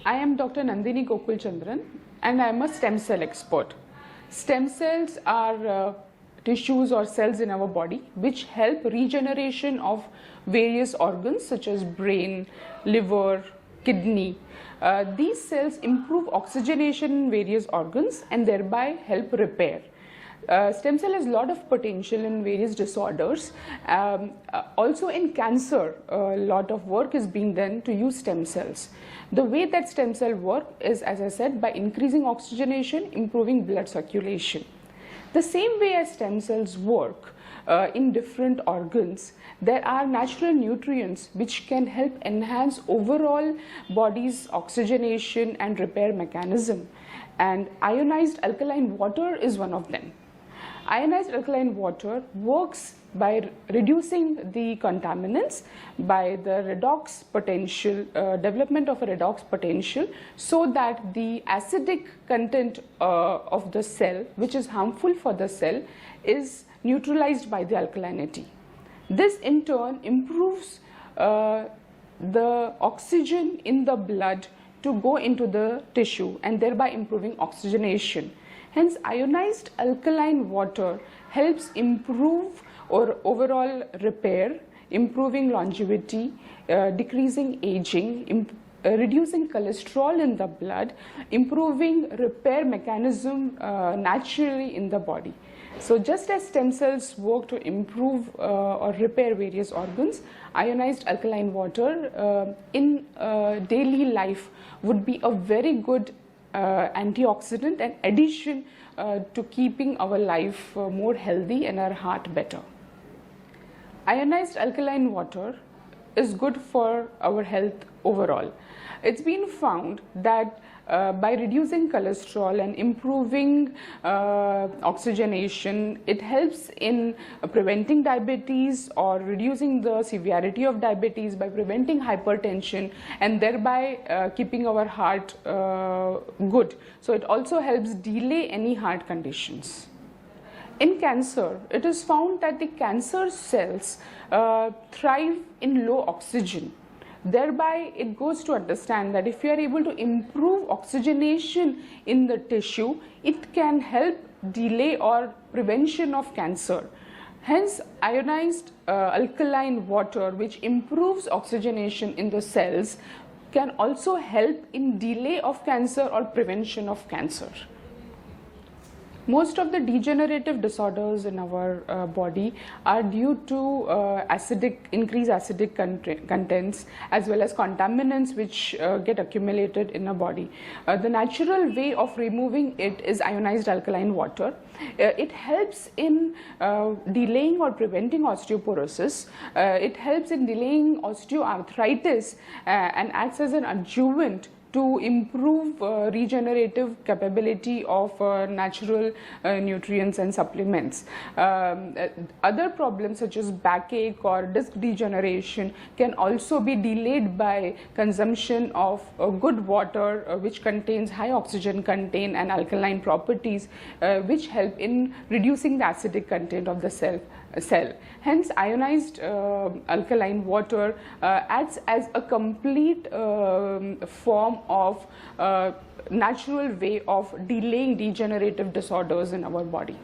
I am Dr. Nandini Gokulchandran and I am a stem cell expert. Stem cells are tissues or cells in our body which help regeneration of various organs such as brain, liver, kidney. These cells improve oxygenation in various organs and thereby help repair. Stem cell has a lot of potential in various disorders. Also in cancer, a lot of work is being done to use stem cells. The way that stem cell work is, as I said, by increasing oxygenation, improving blood circulation. The same way as stem cells work in different organs, there are natural nutrients which can help enhance overall body's oxygenation and repair mechanism. And ionized alkaline water is one of them. Ionized alkaline water works by reducing the contaminants, by the redox potential, development of a redox potential, so that the acidic content of the cell, which is harmful for the cell, is neutralized by the alkalinity. This in turn improves the oxygen in the blood to go into the tissue and thereby improving oxygenation. Hence, ionized alkaline water helps improve or overall repair, improving longevity, decreasing aging, reducing cholesterol in the blood, improving repair mechanism naturally in the body. So just as stem cells work to improve or repair various organs, ionized alkaline water in daily life would be a very good antioxidant and addition to keeping our life more healthy and our heart better. Ionized alkaline water is good for our health overall. It's been found that by reducing cholesterol and improving oxygenation, it helps in preventing diabetes or reducing the severity of diabetes by preventing hypertension and thereby keeping our heart good. So it also helps delay any heart conditions. In cancer, it is found that the cancer cells thrive in low oxygen. Thereby, it goes to understand that if you are able to improve oxygenation in the tissue, it can help delay or prevention of cancer. Hence, ionized alkaline water, which improves oxygenation in the cells, can also help in delay of cancer or prevention of cancer. Most of the degenerative disorders in our body are due to increased acidic contents as well as contaminants which get accumulated in a body. The natural way of removing it is ionized alkaline water. It helps in delaying or preventing osteoporosis. It helps in delaying osteoarthritis and acts as an adjuvant to improve regenerative capability of natural nutrients and supplements. Other problems such as backache or disc degeneration can also be delayed by consumption of good water which contains high oxygen content and alkaline properties which help in reducing the acidic content of the cell. Hence, ionized alkaline water acts as a complete form of natural way of delaying degenerative disorders in our body.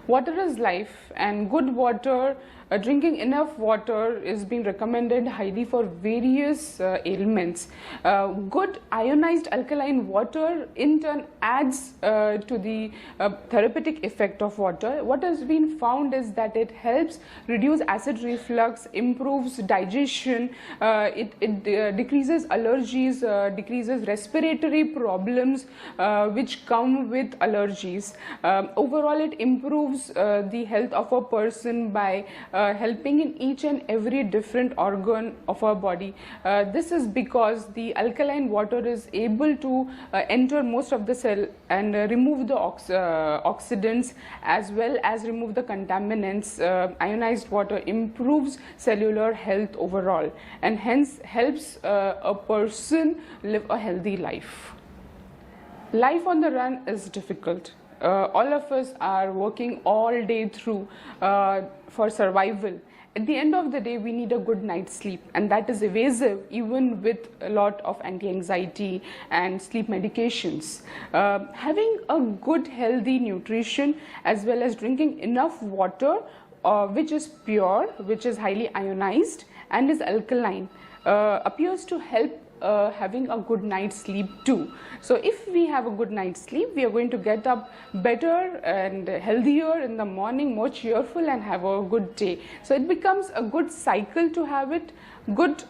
Water is life, and good water, drinking enough water is being recommended highly for various ailments. Good ionized alkaline water in turn adds to the therapeutic effect of water. What has been found is that it helps reduce acid reflux, improves digestion, it decreases allergies, decreases respiratory problems which come with allergies. Overall, it improves the health of a person by helping in each and every different organ of our body. This is because the alkaline water is able to enter most of the cell and remove the oxidants as well as remove the contaminants. Ionized water improves cellular health overall and hence helps a person live a healthy life. Life on the run is difficult. All of us are working all day through for survival, at the end of the day, we need a good night's sleep, and that is evasive even with a lot of anti-anxiety and sleep medications. Having a good healthy nutrition as well as drinking enough water which is pure, which is highly ionized and is alkaline, appears to help having a good night's sleep too. So if we have a good night's sleep, we are going to get up better and healthier in the morning, more cheerful, and have a good day. So it becomes a good cycle to have it. Good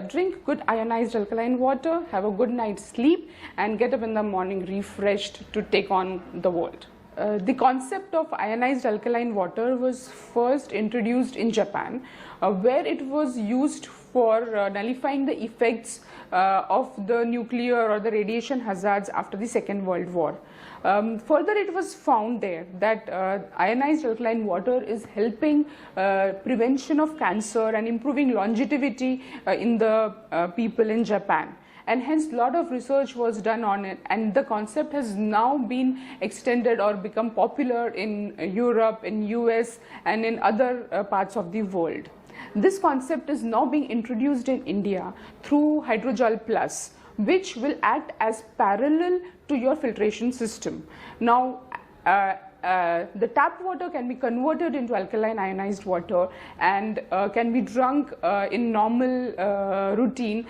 drink good ionized alkaline water, have a good night's sleep, and get up in the morning refreshed to take on the world. The concept of ionized alkaline water was first introduced in Japan, where it was used for nullifying the effects of the nuclear or the radiation hazards after the Second World War. Further, it was found there that ionized alkaline water is helping prevention of cancer and improving longevity in the people in Japan. And hence a lot of research was done on it, and the concept has now been extended or become popular in Europe, in US, and in other parts of the world. This concept is now being introduced in India through Hydrogel Plus, which will act as parallel to your filtration system. Now, the tap water can be converted into alkaline ionized water and can be drunk in normal routine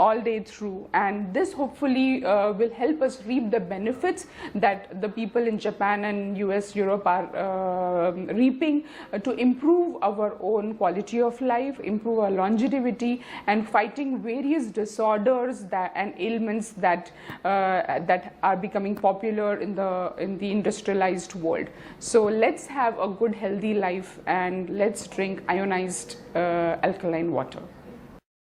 all day through, and this hopefully will help us reap the benefits that the people in Japan and US, Europe are reaping to improve our own quality of life, improve our longevity, and fighting various disorders and ailments that are becoming popular in the industrialized world. So let's have a good healthy life, and let's drink ionized alkaline water.